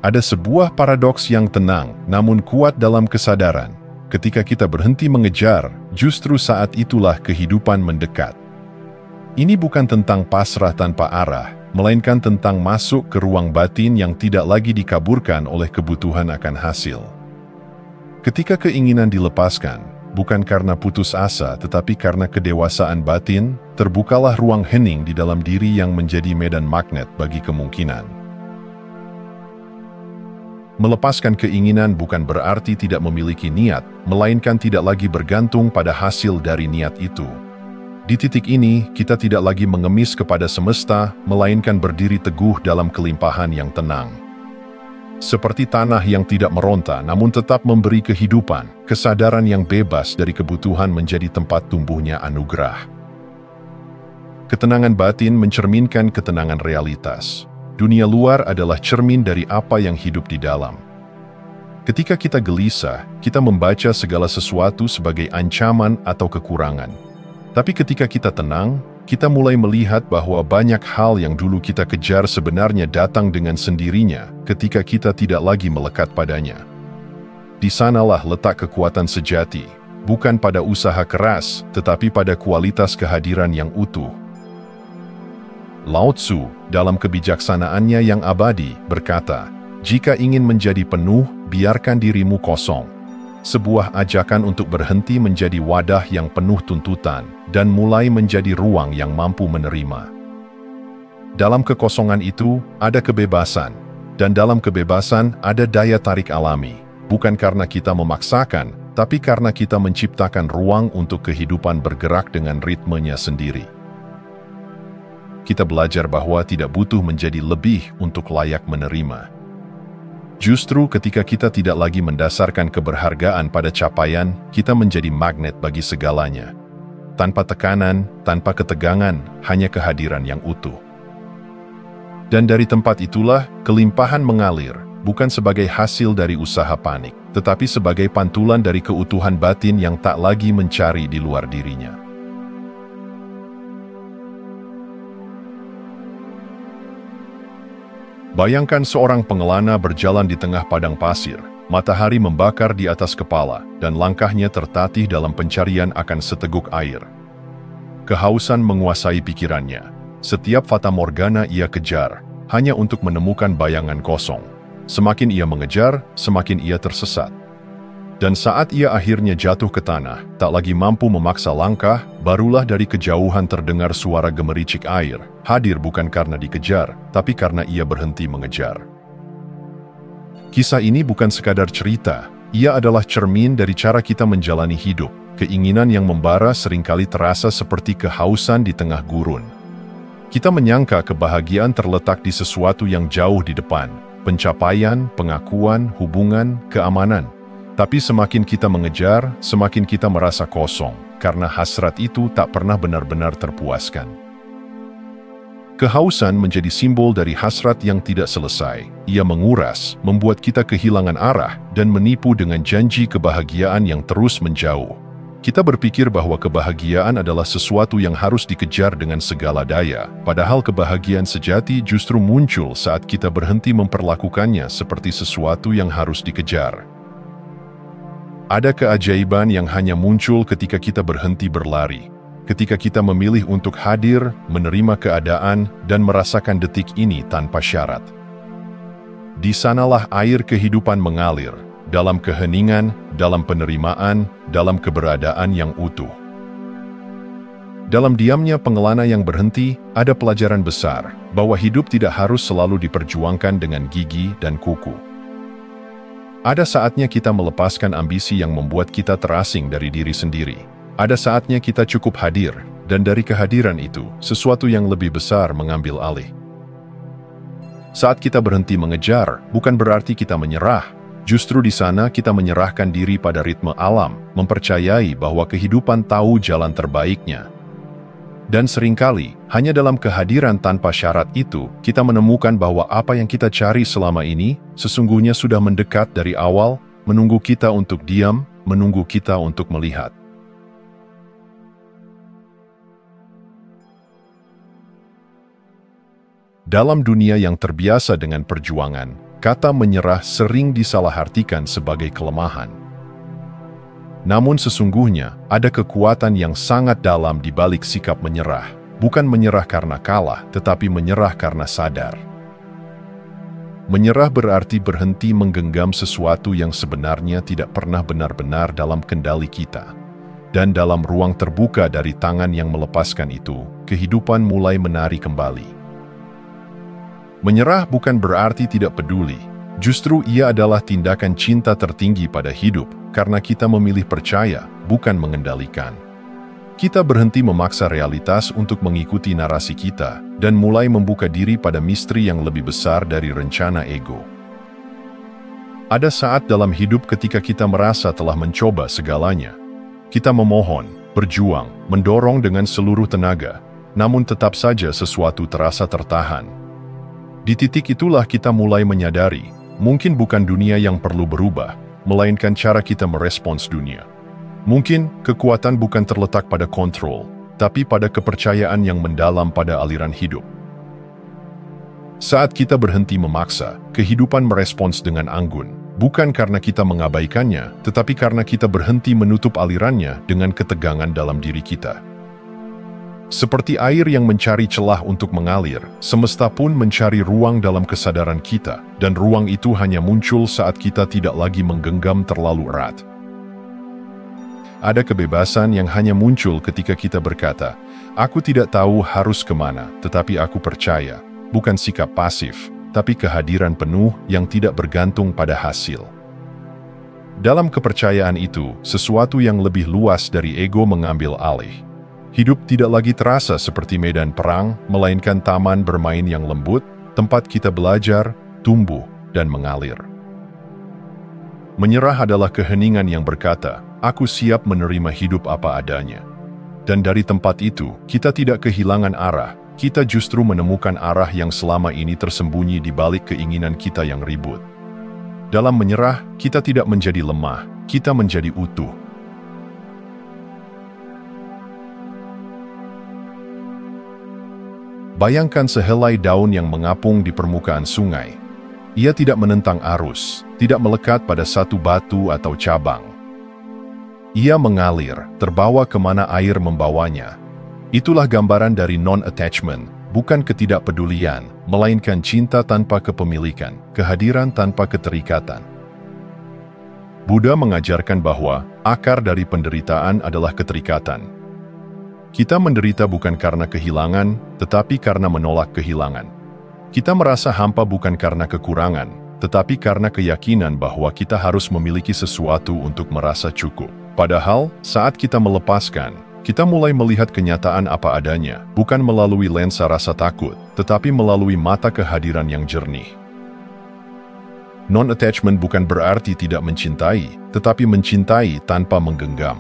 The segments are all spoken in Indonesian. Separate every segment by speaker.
Speaker 1: Ada sebuah paradoks yang tenang, namun kuat dalam kesadaran. Ketika kita berhenti mengejar, justru saat itulah kehidupan mendekat. Ini bukan tentang pasrah tanpa arah, melainkan tentang masuk ke ruang batin yang tidak lagi dikaburkan oleh kebutuhan akan hasil. Ketika keinginan dilepaskan, bukan karena putus asa tetapi karena kedewasaan batin, terbukalah ruang hening di dalam diri yang menjadi medan magnet bagi kemungkinan. Melepaskan keinginan bukan berarti tidak memiliki niat, melainkan tidak lagi bergantung pada hasil dari niat itu. Di titik ini, kita tidak lagi mengemis kepada semesta, melainkan berdiri teguh dalam kelimpahan yang tenang. Seperti tanah yang tidak meronta namun tetap memberi kehidupan, kesadaran yang bebas dari kebutuhan menjadi tempat tumbuhnya anugerah. Ketenangan batin mencerminkan ketenangan realitas. Dunia luar adalah cermin dari apa yang hidup di dalam. Ketika kita gelisah, kita membaca segala sesuatu sebagai ancaman atau kekurangan. Tapi ketika kita tenang, kita mulai melihat bahwa banyak hal yang dulu kita kejar sebenarnya datang dengan sendirinya ketika kita tidak lagi melekat padanya. Di sanalah letak kekuatan sejati, bukan pada usaha keras, tetapi pada kualitas kehadiran yang utuh. Lao Tzu, dalam kebijaksanaannya yang abadi, berkata, "Jika ingin menjadi penuh, biarkan dirimu kosong." Sebuah ajakan untuk berhenti menjadi wadah yang penuh tuntutan dan mulai menjadi ruang yang mampu menerima. Dalam kekosongan itu, ada kebebasan, dan dalam kebebasan ada daya tarik alami, bukan karena kita memaksakan, tapi karena kita menciptakan ruang untuk kehidupan bergerak dengan ritmenya sendiri. Kita belajar bahwa tidak butuh menjadi lebih untuk layak menerima. Justru ketika kita tidak lagi mendasarkan keberhargaan pada capaian, kita menjadi magnet bagi segalanya. Tanpa tekanan, tanpa ketegangan, hanya kehadiran yang utuh. Dan dari tempat itulah, kelimpahan mengalir, bukan sebagai hasil dari usaha panik, tetapi sebagai pantulan dari keutuhan batin yang tak lagi mencari di luar dirinya. Bayangkan seorang pengelana berjalan di tengah padang pasir, matahari membakar di atas kepala, dan langkahnya tertatih dalam pencarian akan seteguk air. Kehausan menguasai pikirannya. Setiap fata morgana ia kejar, hanya untuk menemukan bayangan kosong. Semakin ia mengejar, semakin ia tersesat. Dan saat ia akhirnya jatuh ke tanah, tak lagi mampu memaksa langkah, barulah dari kejauhan terdengar suara gemericik air, hadir bukan karena dikejar, tapi karena ia berhenti mengejar. Kisah ini bukan sekadar cerita, ia adalah cermin dari cara kita menjalani hidup. Keinginan yang membara seringkali terasa seperti kehausan di tengah gurun. Kita menyangka kebahagiaan terletak di sesuatu yang jauh di depan, pencapaian, pengakuan, hubungan, keamanan. Tapi semakin kita mengejar, semakin kita merasa kosong, karena hasrat itu tak pernah benar-benar terpuaskan. Kehausan menjadi simbol dari hasrat yang tidak selesai. Ia menguras, membuat kita kehilangan arah, dan menipu dengan janji kebahagiaan yang terus menjauh. Kita berpikir bahwa kebahagiaan adalah sesuatu yang harus dikejar dengan segala daya, padahal kebahagiaan sejati justru muncul saat kita berhenti memperlakukannya seperti sesuatu yang harus dikejar. Ada keajaiban yang hanya muncul ketika kita berhenti berlari, ketika kita memilih untuk hadir, menerima keadaan, dan merasakan detik ini tanpa syarat. Di sanalah air kehidupan mengalir, dalam keheningan, dalam penerimaan, dalam keberadaan yang utuh. Dalam diamnya pengelana yang berhenti, ada pelajaran besar, bahwa hidup tidak harus selalu diperjuangkan dengan gigi dan kuku. Ada saatnya kita melepaskan ambisi yang membuat kita terasing dari diri sendiri. Ada saatnya kita cukup hadir, dan dari kehadiran itu, sesuatu yang lebih besar mengambil alih. Saat kita berhenti mengejar, bukan berarti kita menyerah. Justru di sana kita menyerahkan diri pada ritme alam, mempercayai bahwa kehidupan tahu jalan terbaiknya. Dan seringkali, hanya dalam kehadiran tanpa syarat itu, kita menemukan bahwa apa yang kita cari selama ini, sesungguhnya sudah mendekat dari awal, menunggu kita untuk diam, menunggu kita untuk melihat. Dalam dunia yang terbiasa dengan perjuangan, kata menyerah sering disalahartikan sebagai kelemahan. Namun sesungguhnya, ada kekuatan yang sangat dalam di balik sikap menyerah. Bukan menyerah karena kalah, tetapi menyerah karena sadar. Menyerah berarti berhenti menggenggam sesuatu yang sebenarnya tidak pernah benar-benar dalam kendali kita. Dan dalam ruang terbuka dari tangan yang melepaskan itu, kehidupan mulai menari kembali. Menyerah bukan berarti tidak peduli. Justru ia adalah tindakan cinta tertinggi pada hidup, karena kita memilih percaya, bukan mengendalikan. Kita berhenti memaksa realitas untuk mengikuti narasi kita, dan mulai membuka diri pada misteri yang lebih besar dari rencana ego. Ada saat dalam hidup ketika kita merasa telah mencoba segalanya. Kita memohon, berjuang, mendorong dengan seluruh tenaga, namun tetap saja sesuatu terasa tertahan. Di titik itulah kita mulai menyadari, mungkin bukan dunia yang perlu berubah, melainkan cara kita merespons dunia. Mungkin kekuatan bukan terletak pada kontrol, tapi pada kepercayaan yang mendalam pada aliran hidup. Saat kita berhenti memaksa, kehidupan merespons dengan anggun, bukan karena kita mengabaikannya, tetapi karena kita berhenti menutup alirannya dengan ketegangan dalam diri kita. Seperti air yang mencari celah untuk mengalir, semesta pun mencari ruang dalam kesadaran kita, dan ruang itu hanya muncul saat kita tidak lagi menggenggam terlalu erat. Ada kebebasan yang hanya muncul ketika kita berkata, "Aku tidak tahu harus kemana, tetapi aku percaya." Bukan sikap pasif, tapi kehadiran penuh yang tidak bergantung pada hasil. Dalam kepercayaan itu, sesuatu yang lebih luas dari ego mengambil alih. Hidup tidak lagi terasa seperti medan perang, melainkan taman bermain yang lembut, tempat kita belajar, tumbuh, dan mengalir. Menyerah adalah keheningan yang berkata, "Aku siap menerima hidup apa adanya." Dan dari tempat itu, kita tidak kehilangan arah, kita justru menemukan arah yang selama ini tersembunyi di balik keinginan kita yang ribut. Dalam menyerah, kita tidak menjadi lemah, kita menjadi utuh. Bayangkan sehelai daun yang mengapung di permukaan sungai. Ia tidak menentang arus, tidak melekat pada satu batu atau cabang. Ia mengalir, terbawa kemana air membawanya. Itulah gambaran dari non-attachment, bukan ketidakpedulian, melainkan cinta tanpa kepemilikan, kehadiran tanpa keterikatan. Buddha mengajarkan bahwa akar dari penderitaan adalah keterikatan. Kita menderita bukan karena kehilangan, tetapi karena menolak kehilangan. Kita merasa hampa bukan karena kekurangan, tetapi karena keyakinan bahwa kita harus memiliki sesuatu untuk merasa cukup. Padahal, saat kita melepaskan, kita mulai melihat kenyataan apa adanya, bukan melalui lensa rasa takut, tetapi melalui mata kehadiran yang jernih. Non-attachment bukan berarti tidak mencintai, tetapi mencintai tanpa menggenggam.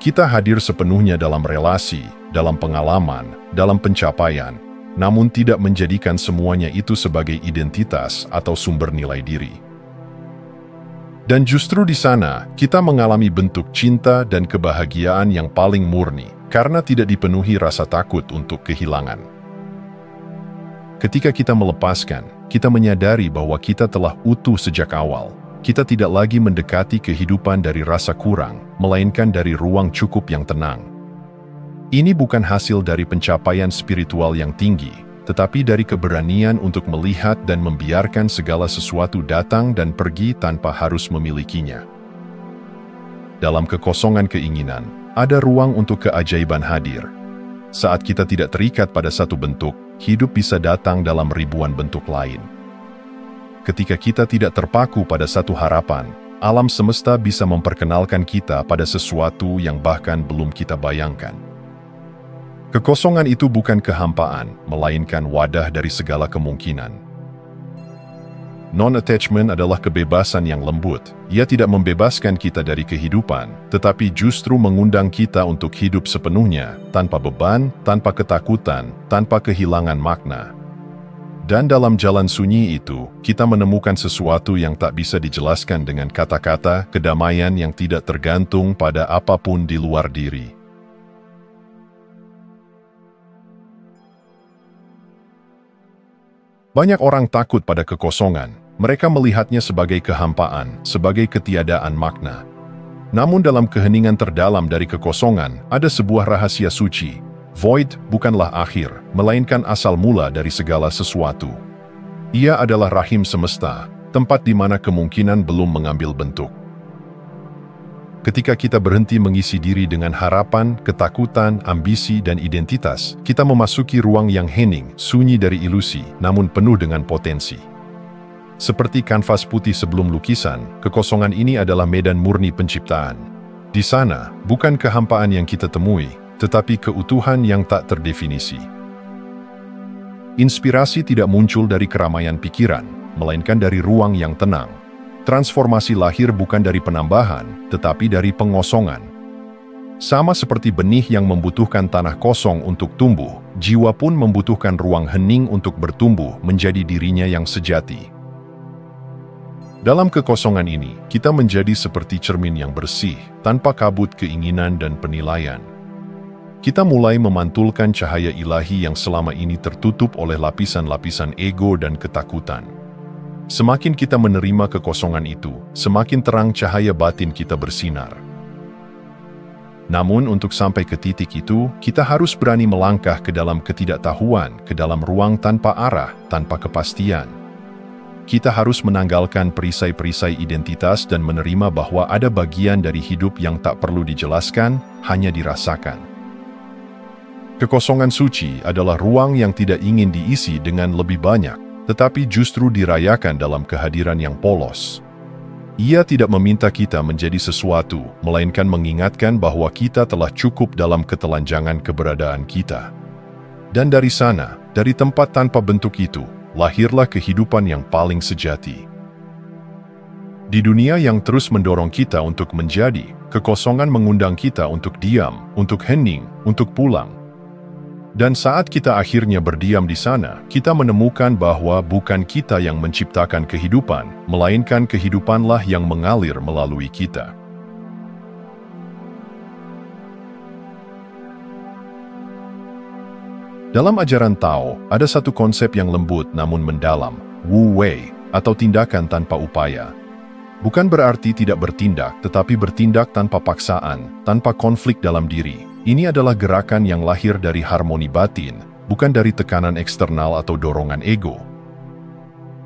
Speaker 1: Kita hadir sepenuhnya dalam relasi, dalam pengalaman, dalam pencapaian, namun tidak menjadikan semuanya itu sebagai identitas atau sumber nilai diri. Dan justru di sana, kita mengalami bentuk cinta dan kebahagiaan yang paling murni, karena tidak dipenuhi rasa takut untuk kehilangan. Ketika kita melepaskan, kita menyadari bahwa kita telah utuh sejak awal. Kita tidak lagi mendekati kehidupan dari rasa kurang, melainkan dari ruang cukup yang tenang. Ini bukan hasil dari pencapaian spiritual yang tinggi, tetapi dari keberanian untuk melihat dan membiarkan segala sesuatu datang dan pergi tanpa harus memilikinya. Dalam kekosongan keinginan, ada ruang untuk keajaiban hadir. Saat kita tidak terikat pada satu bentuk, hidup bisa datang dalam ribuan bentuk lain. Ketika kita tidak terpaku pada satu harapan, alam semesta bisa memperkenalkan kita pada sesuatu yang bahkan belum kita bayangkan. Kekosongan itu bukan kehampaan, melainkan wadah dari segala kemungkinan. Non-attachment adalah kebebasan yang lembut. Ia tidak membebaskan kita dari kehidupan, tetapi justru mengundang kita untuk hidup sepenuhnya, tanpa beban, tanpa ketakutan, tanpa kehilangan makna. Dan dalam jalan sunyi itu, kita menemukan sesuatu yang tak bisa dijelaskan dengan kata-kata, kedamaian yang tidak tergantung pada apapun di luar diri. Banyak orang takut pada kekosongan. Mereka melihatnya sebagai kehampaan, sebagai ketiadaan makna. Namun dalam keheningan terdalam dari kekosongan, ada sebuah rahasia suci. Void bukanlah akhir, melainkan asal mula dari segala sesuatu. Ia adalah rahim semesta, tempat di mana kemungkinan belum mengambil bentuk. Ketika kita berhenti mengisi diri dengan harapan, ketakutan, ambisi, dan identitas, kita memasuki ruang yang hening, sunyi dari ilusi, namun penuh dengan potensi. Seperti kanvas putih sebelum lukisan, kekosongan ini adalah medan murni penciptaan. Di sana, bukan kehampaan yang kita temui, tetapi keutuhan yang tak terdefinisi. Inspirasi tidak muncul dari keramaian pikiran, melainkan dari ruang yang tenang. Transformasi lahir bukan dari penambahan, tetapi dari pengosongan. Sama seperti benih yang membutuhkan tanah kosong untuk tumbuh, jiwa pun membutuhkan ruang hening untuk bertumbuh menjadi dirinya yang sejati. Dalam kekosongan ini, kita menjadi seperti cermin yang bersih, tanpa kabut keinginan dan penilaian. Kita mulai memantulkan cahaya ilahi yang selama ini tertutup oleh lapisan-lapisan ego dan ketakutan. Semakin kita menerima kekosongan itu, semakin terang cahaya batin kita bersinar. Namun untuk sampai ke titik itu, kita harus berani melangkah ke dalam ketidaktahuan, ke dalam ruang tanpa arah, tanpa kepastian. Kita harus menanggalkan perisai-perisai identitas dan menerima bahwa ada bagian dari hidup yang tak perlu dijelaskan, hanya dirasakan. Kekosongan suci adalah ruang yang tidak ingin diisi dengan lebih banyak, tetapi justru dirayakan dalam kehadiran yang polos. Ia tidak meminta kita menjadi sesuatu, melainkan mengingatkan bahwa kita telah cukup dalam ketelanjangan keberadaan kita. Dan dari sana, dari tempat tanpa bentuk itu, lahirlah kehidupan yang paling sejati. Di dunia yang terus mendorong kita untuk menjadi, kekosongan mengundang kita untuk diam, untuk hening, untuk pulang. Dan saat kita akhirnya berdiam di sana, kita menemukan bahwa bukan kita yang menciptakan kehidupan, melainkan kehidupanlah yang mengalir melalui kita. Dalam ajaran Tao, ada satu konsep yang lembut namun mendalam, Wu Wei, atau tindakan tanpa upaya. Bukan berarti tidak bertindak, tetapi bertindak tanpa paksaan, tanpa konflik dalam diri. Ini adalah gerakan yang lahir dari harmoni batin, bukan dari tekanan eksternal atau dorongan ego.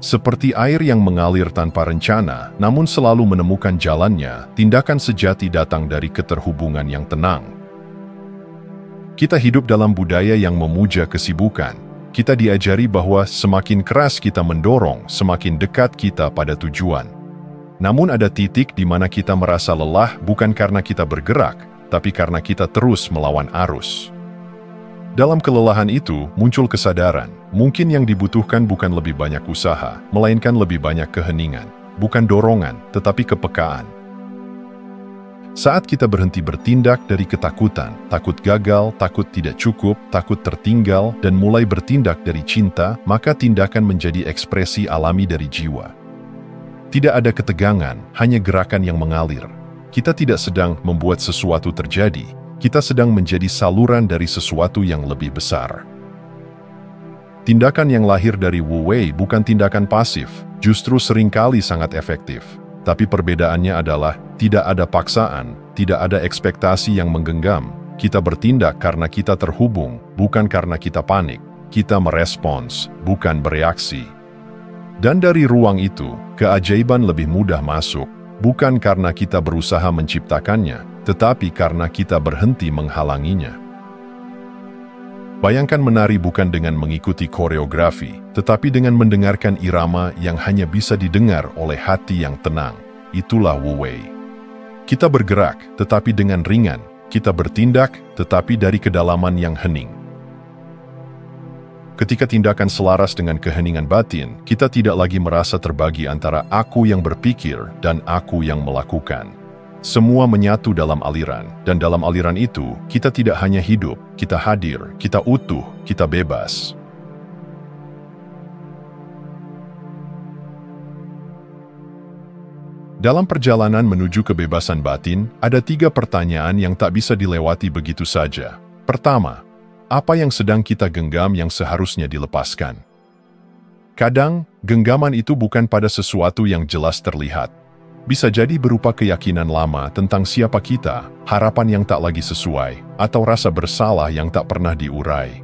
Speaker 1: Seperti air yang mengalir tanpa rencana, namun selalu menemukan jalannya, tindakan sejati datang dari keterhubungan yang tenang. Kita hidup dalam budaya yang memuja kesibukan. Kita diajari bahwa semakin keras kita mendorong, semakin dekat kita pada tujuan. Namun ada titik di mana kita merasa lelah bukan karena kita bergerak, tapi karena kita terus melawan arus. Dalam kelelahan itu, muncul kesadaran. Mungkin yang dibutuhkan bukan lebih banyak usaha, melainkan lebih banyak keheningan. Bukan dorongan, tetapi kepekaan. Saat kita berhenti bertindak dari ketakutan, takut gagal, takut tidak cukup, takut tertinggal, dan mulai bertindak dari cinta, maka tindakan menjadi ekspresi alami dari jiwa. Tidak ada ketegangan, hanya gerakan yang mengalir. Kita tidak sedang membuat sesuatu terjadi, kita sedang menjadi saluran dari sesuatu yang lebih besar. Tindakan yang lahir dari Wu Wei bukan tindakan pasif, justru seringkali sangat efektif. Tapi perbedaannya adalah, tidak ada paksaan, tidak ada ekspektasi yang menggenggam. Kita bertindak karena kita terhubung, bukan karena kita panik. Kita merespons, bukan bereaksi. Dan dari ruang itu, keajaiban lebih mudah masuk. Bukan karena kita berusaha menciptakannya, tetapi karena kita berhenti menghalanginya. Bayangkan menari bukan dengan mengikuti koreografi, tetapi dengan mendengarkan irama yang hanya bisa didengar oleh hati yang tenang. Itulah Wu Wei. Kita bergerak, tetapi dengan ringan. Kita bertindak, tetapi dari kedalaman yang hening. Ketika tindakan selaras dengan keheningan batin, kita tidak lagi merasa terbagi antara aku yang berpikir dan aku yang melakukan. Semua menyatu dalam aliran, dan dalam aliran itu, kita tidak hanya hidup, kita hadir, kita utuh, kita bebas. Dalam perjalanan menuju kebebasan batin, ada 3 pertanyaan yang tak bisa dilewati begitu saja. Pertama, apa yang sedang kita genggam yang seharusnya dilepaskan? Kadang, genggaman itu bukan pada sesuatu yang jelas terlihat. Bisa jadi berupa keyakinan lama tentang siapa kita, harapan yang tak lagi sesuai, atau rasa bersalah yang tak pernah diurai.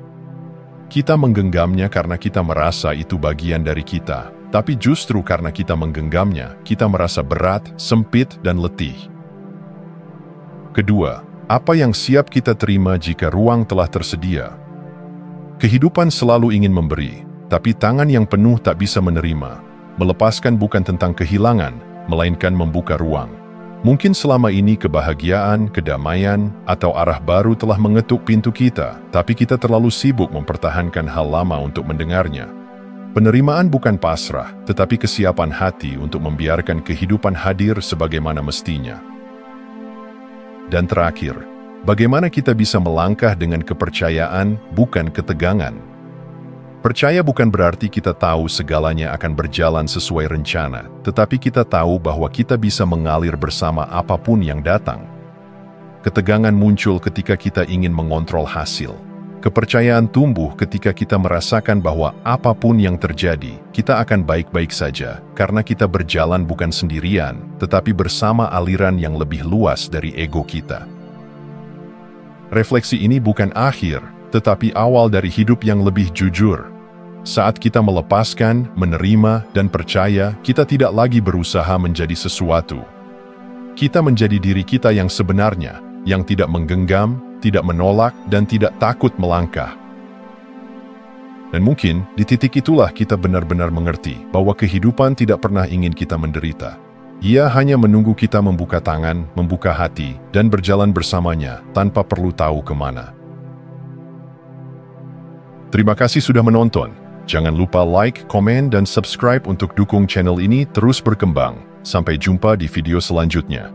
Speaker 1: Kita menggenggamnya karena kita merasa itu bagian dari kita, tapi justru karena kita menggenggamnya, kita merasa berat, sempit, dan letih. Kedua, apa yang siap kita terima jika ruang telah tersedia? Kehidupan selalu ingin memberi, tapi tangan yang penuh tak bisa menerima. Melepaskan bukan tentang kehilangan, melainkan membuka ruang. Mungkin selama ini kebahagiaan, kedamaian, atau arah baru telah mengetuk pintu kita, tapi kita terlalu sibuk mempertahankan hal lama untuk mendengarnya. Penerimaan bukan pasrah, tetapi kesiapan hati untuk membiarkan kehidupan hadir sebagaimana mestinya. Dan terakhir, bagaimana kita bisa melangkah dengan kepercayaan, bukan ketegangan? Percaya bukan berarti kita tahu segalanya akan berjalan sesuai rencana, tetapi kita tahu bahwa kita bisa mengalir bersama apapun yang datang. Ketegangan muncul ketika kita ingin mengontrol hasil. Kepercayaan tumbuh ketika kita merasakan bahwa apapun yang terjadi, kita akan baik-baik saja, karena kita berjalan bukan sendirian, tetapi bersama aliran yang lebih luas dari ego kita. Refleksi ini bukan akhir, tetapi awal dari hidup yang lebih jujur. Saat kita melepaskan, menerima, dan percaya, kita tidak lagi berusaha menjadi sesuatu. Kita menjadi diri kita yang sebenarnya, yang tidak menggenggam, tidak menolak, dan tidak takut melangkah. Dan mungkin, di titik itulah kita benar-benar mengerti bahwa kehidupan tidak pernah ingin kita menderita. Ia hanya menunggu kita membuka tangan, membuka hati, dan berjalan bersamanya tanpa perlu tahu kemana. Terima kasih sudah menonton. Jangan lupa like, komen, dan subscribe untuk dukung channel ini terus berkembang. Sampai jumpa di video selanjutnya.